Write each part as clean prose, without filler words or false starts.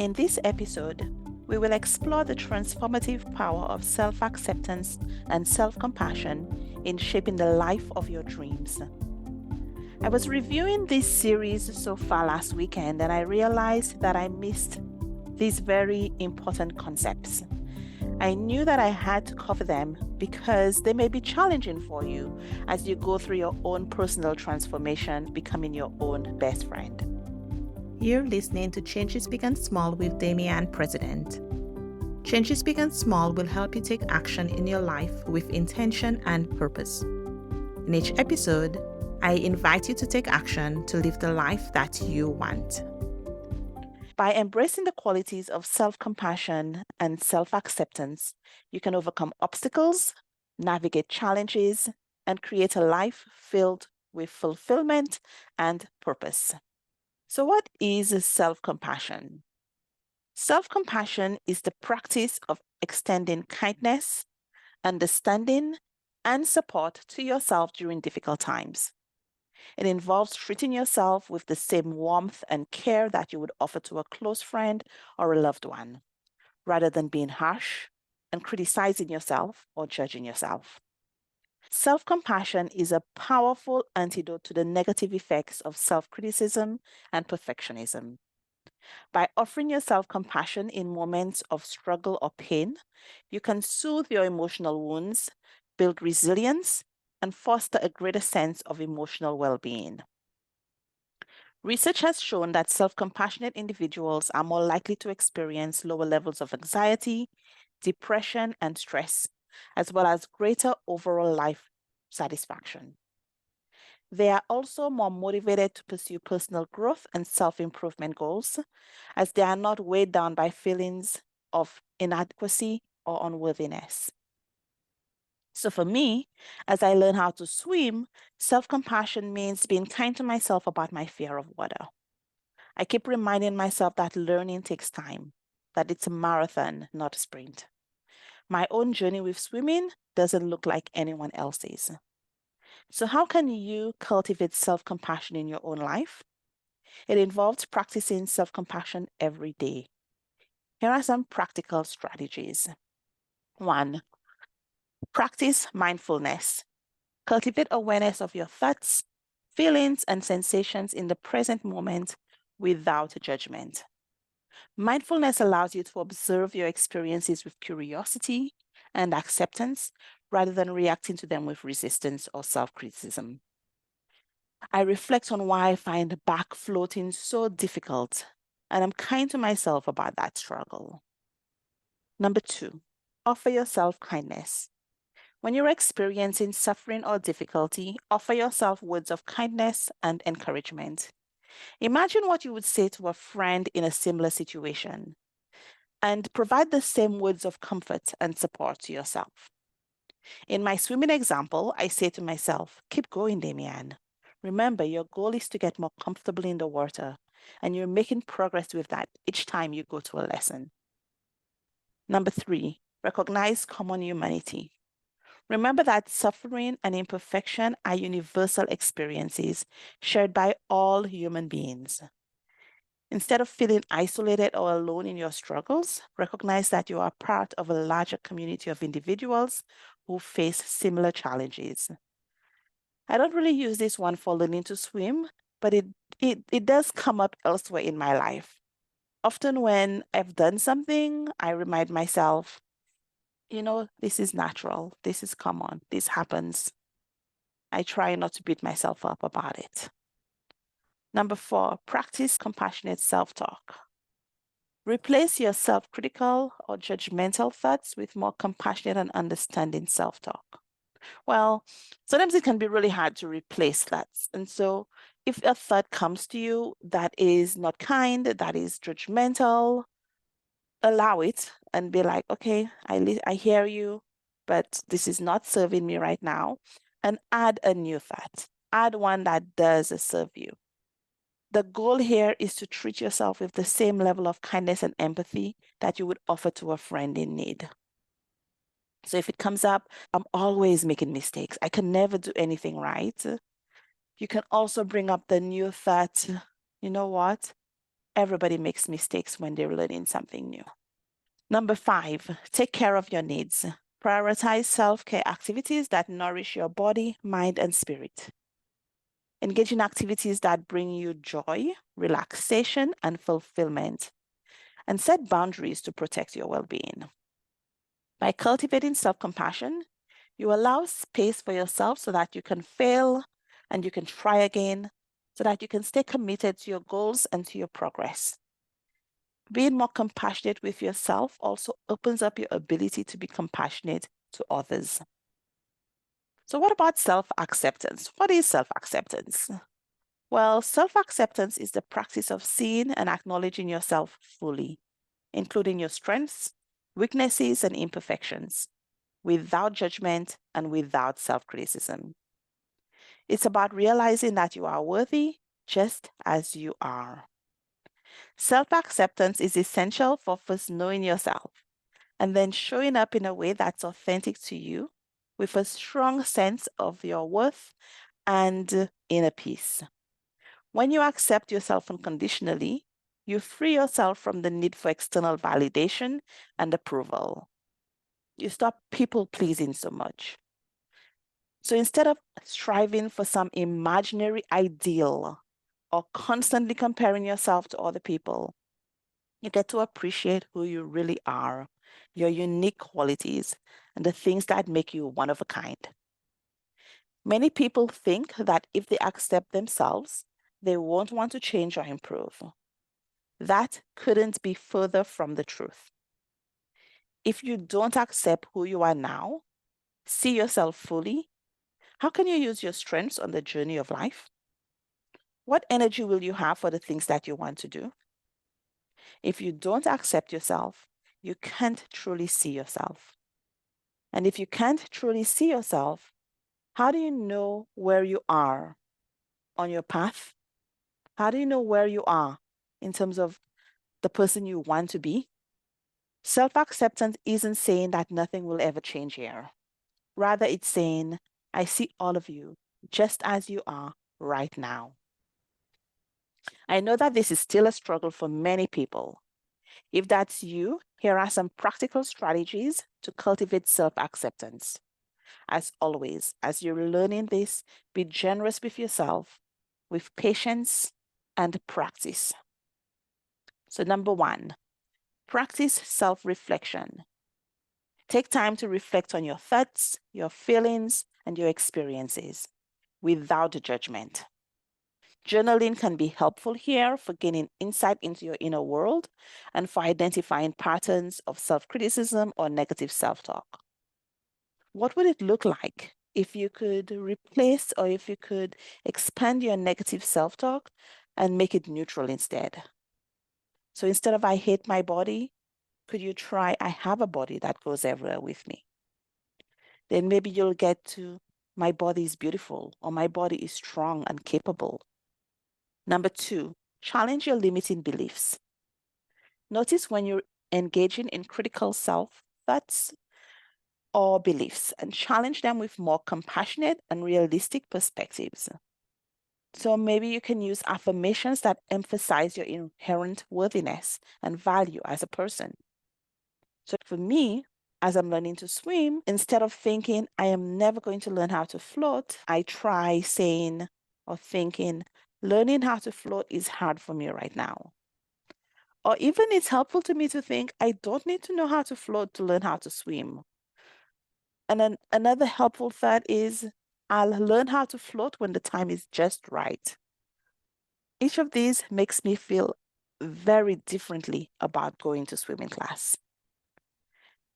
In this episode, we will explore the transformative power of self-acceptance and self-compassion in shaping the life of your dreams. I was reviewing this series so far last weekend, and I realized that I missed these very important concepts. I knew that I had to cover them because they may be challenging for you as you go through your own personal transformation, becoming your own best friend. You're listening to Changes Begin Small with Damian President. Changes Begin Small will help you take action in your life with intention and purpose. In each episode, I invite you to take action to live the life that you want. By embracing the qualities of self-compassion and self-acceptance, you can overcome obstacles, navigate challenges, and create a life filled with fulfillment and purpose. So what is self-compassion? Self-compassion is the practice of extending kindness, understanding, and support to yourself during difficult times. It involves treating yourself with the same warmth and care that you would offer to a close friend or a loved one, rather than being harsh and criticizing yourself or judging yourself. Self-compassion is a powerful antidote to the negative effects of self-criticism and perfectionism. By offering yourself compassion in moments of struggle or pain, you can soothe your emotional wounds, build resilience, and foster a greater sense of emotional well-being. Research has shown that self-compassionate individuals are more likely to experience lower levels of anxiety, depression, and stress, as well as greater overall life satisfaction. They are also more motivated to pursue personal growth and self-improvement goals, as they are not weighed down by feelings of inadequacy or unworthiness. So for me, as I learn how to swim, self-compassion means being kind to myself about my fear of water. I keep reminding myself that learning takes time, that it's a marathon, not a sprint. My own journey with swimming doesn't look like anyone else's. So how can you cultivate self-compassion in your own life? It involves practicing self-compassion every day. Here are some practical strategies. 1, practice mindfulness. Cultivate awareness of your thoughts, feelings, and sensations in the present moment without judgment. Mindfulness allows you to observe your experiences with curiosity and acceptance rather than reacting to them with resistance or self-criticism. I reflect on why I find back floating so difficult, and I'm kind to myself about that struggle. Number 2, offer yourself kindness. When you're experiencing suffering or difficulty, offer yourself words of kindness and encouragement. Imagine what you would say to a friend in a similar situation, and provide the same words of comfort and support to yourself. In my swimming example, I say to myself, keep going, Damian. Remember, your goal is to get more comfortable in the water, and you're making progress with that each time you go to a lesson. Number 3, recognize common humanity. Remember that suffering and imperfection are universal experiences shared by all human beings. Instead of feeling isolated or alone in your struggles, recognize that you are part of a larger community of individuals who face similar challenges. I don't really use this one for learning to swim, but it does come up elsewhere in my life. Often when I've done something, I remind myself, this is natural, this is common, this happens. I try not to beat myself up about it. Number 4, practice compassionate self-talk. Replace your self-critical or judgmental thoughts with more compassionate and understanding self-talk. Well, sometimes it can be really hard to replace that. And so if a thought comes to you that is not kind, that is judgmental, allow it and be like, okay, I hear you, but this is not serving me right now. And add a new thought. Add one that does serve you. The goal here is to treat yourself with the same level of kindness and empathy that you would offer to a friend in need. So if it comes up, I'm always making mistakes, I can never do anything right. You can also bring up the new thought, you know what? Everybody makes mistakes when they're learning something new. Number 5, take care of your needs. Prioritize self-care activities that nourish your body, mind, and spirit. Engage in activities that bring you joy, relaxation, and fulfillment. And set boundaries to protect your well-being. By cultivating self-compassion, you allow space for yourself so that you can fail and you can try again, so that you can stay committed to your goals and to your progress. Being more compassionate with yourself also opens up your ability to be compassionate to others. So what about self-acceptance? What is self-acceptance? Well, self-acceptance is the practice of seeing and acknowledging yourself fully, including your strengths, weaknesses, and imperfections, without judgment and without self-criticism. It's about realizing that you are worthy just as you are. Self-acceptance is essential for first knowing yourself and then showing up in a way that's authentic to you with a strong sense of your worth and inner peace. When you accept yourself unconditionally, you free yourself from the need for external validation and approval. You stop people pleasing so much. So instead of striving for some imaginary ideal or constantly comparing yourself to other people, you get to appreciate who you really are, your unique qualities, and the things that make you one of a kind. Many people think that if they accept themselves, they won't want to change or improve. That couldn't be further from the truth. If you don't accept who you are now, see yourself fully, how can you use your strengths on the journey of life? What energy will you have for the things that you want to do? If you don't accept yourself, you can't truly see yourself. And if you can't truly see yourself, how do you know where you are on your path? How do you know where you are in terms of the person you want to be? Self-acceptance isn't saying that nothing will ever change here. Rather, it's saying, I see all of you just as you are right now. I know that this is still a struggle for many people. If that's you, here are some practical strategies to cultivate self-acceptance. As always, as you're learning this, be generous with yourself, with patience and practice. So number 1, practice self-reflection. Take time to reflect on your thoughts, your feelings, and your experiences without judgment. Journaling can be helpful here for gaining insight into your inner world and for identifying patterns of self-criticism or negative self-talk. What would it look like if you could replace or if you could expand your negative self-talk and make it neutral instead? So instead of I hate my body, could you try I have a body that goes everywhere with me? Then maybe you'll get to my body is beautiful or my body is strong and capable. Number 2, challenge your limiting beliefs. Notice when you're engaging in critical self thoughts or beliefs and challenge them with more compassionate and realistic perspectives. So maybe you can use affirmations that emphasize your inherent worthiness and value as a person. So for me, as I'm learning to swim, instead of thinking I am never going to learn how to float, I try saying or thinking, learning how to float is hard for me right now. Or even it's helpful to me to think I don't need to know how to float to learn how to swim. And then another helpful thought is I'll learn how to float when the time is just right. Each of these makes me feel very differently about going to swimming class.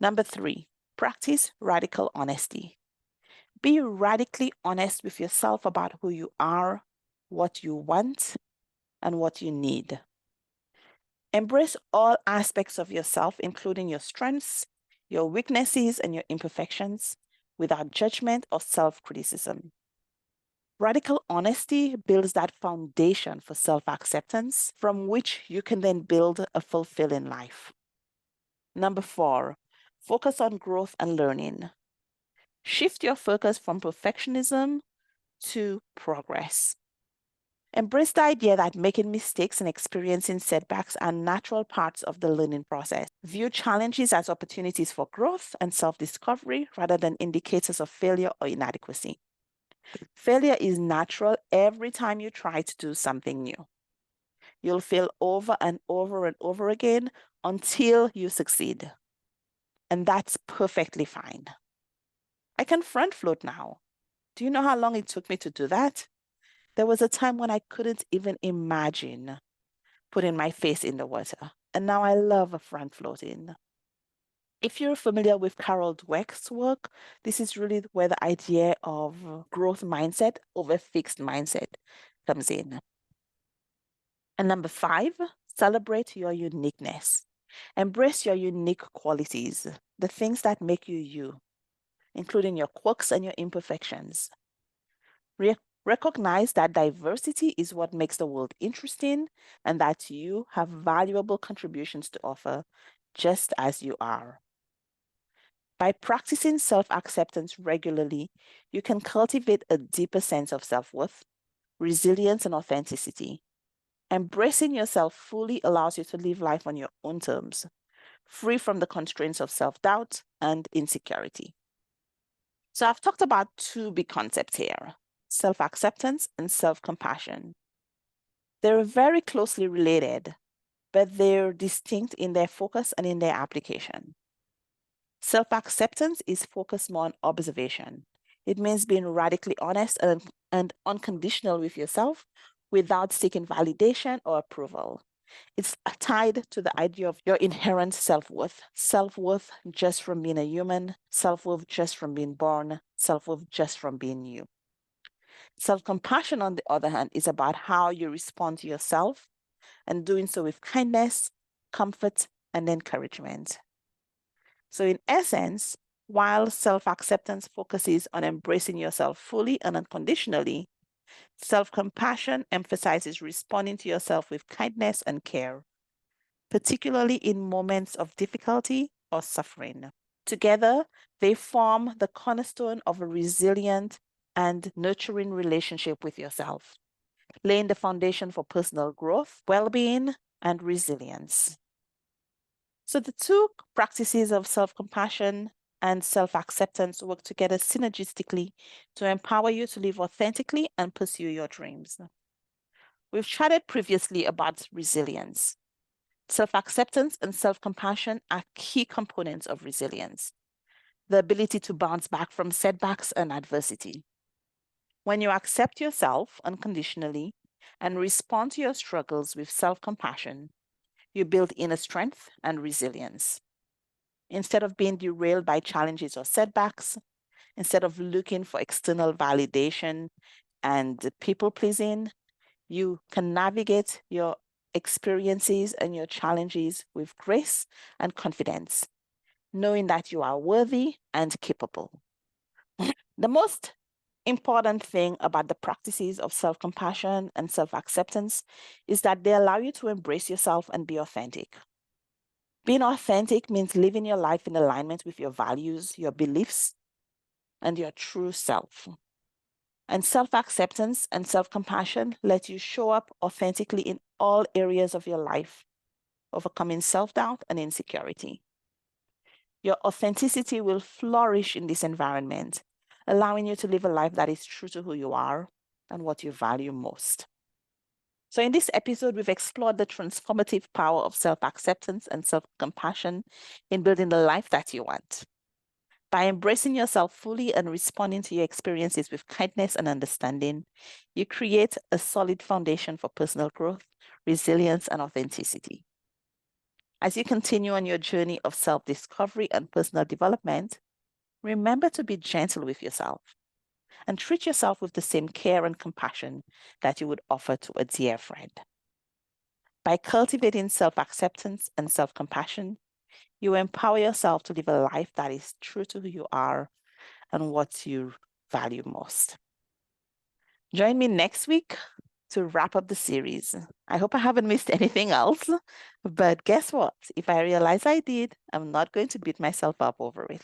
Number 3, practice radical honesty. Be radically honest with yourself about who you are, what you want, and what you need. Embrace all aspects of yourself, including your strengths, your weaknesses, and your imperfections, without judgment or self-criticism. Radical honesty builds that foundation for self-acceptance from which you can then build a fulfilling life. Number 4, focus on growth and learning. Shift your focus from perfectionism to progress. Embrace the idea that making mistakes and experiencing setbacks are natural parts of the learning process. View challenges as opportunities for growth and self-discovery rather than indicators of failure or inadequacy. Failure is natural every time you try to do something new. You'll fail over and over and over again until you succeed. And that's perfectly fine. I can front float now. Do you know how long it took me to do that? There was a time when I couldn't even imagine putting my face in the water. And now I love front floating. If you're familiar with Carol Dweck's work, this is really where the idea of growth mindset over fixed mindset comes in. And number 5, celebrate your uniqueness. Embrace your unique qualities, the things that make you you, including your quirks and your imperfections. Recognize that diversity is what makes the world interesting and that you have valuable contributions to offer just as you are. By practicing self-acceptance regularly, you can cultivate a deeper sense of self-worth, resilience, and authenticity. Embracing yourself fully allows you to live life on your own terms, free from the constraints of self-doubt and insecurity. So I've talked about 2 big concepts here, self-acceptance and self-compassion. They're very closely related, but they're distinct in their focus and in their application. Self-acceptance is focused more on observation. It means being radically honest and unconditional with yourself without seeking validation or approval. It's tied to the idea of your inherent self-worth. Self-worth just from being a human, self-worth just from being born, self-worth just from being you. Self-compassion, on the other hand, is about how you respond to yourself and doing so with kindness, comfort, and encouragement. So in essence, while self-acceptance focuses on embracing yourself fully and unconditionally, self-compassion emphasizes responding to yourself with kindness and care, particularly in moments of difficulty or suffering. Together, they form the cornerstone of a resilient and nurturing relationship with yourself, laying the foundation for personal growth, well-being, and resilience. So the 2 practices of self-compassion and self-acceptance work together synergistically to empower you to live authentically and pursue your dreams. We've chatted previously about resilience. Self-acceptance and self-compassion are key components of resilience, the ability to bounce back from setbacks and adversity. When you accept yourself unconditionally and respond to your struggles with self-compassion, you build inner strength and resilience. Instead of being derailed by challenges or setbacks, instead of looking for external validation and people pleasing, you can navigate your experiences and your challenges with grace and confidence, knowing that you are worthy and capable. The most important thing about the practices of self-compassion and self-acceptance is that they allow you to embrace yourself and be authentic. Being authentic means living your life in alignment with your values, your beliefs, and your true self. And self-acceptance and self-compassion let you show up authentically in all areas of your life, overcoming self-doubt and insecurity. Your authenticity will flourish in this environment, allowing you to live a life that is true to who you are and what you value most. So in this episode, we've explored the transformative power of self-acceptance and self-compassion in building the life that you want. By embracing yourself fully and responding to your experiences with kindness and understanding, you create a solid foundation for personal growth, resilience, and authenticity. As you continue on your journey of self-discovery and personal development, remember to be gentle with yourself and treat yourself with the same care and compassion that you would offer to a dear friend. By cultivating self-acceptance and self-compassion, you empower yourself to live a life that is true to who you are and what you value most. Join me next week to wrap up the series. I hope I haven't missed anything else, but guess what? If I realize I did, I'm not going to beat myself up over it.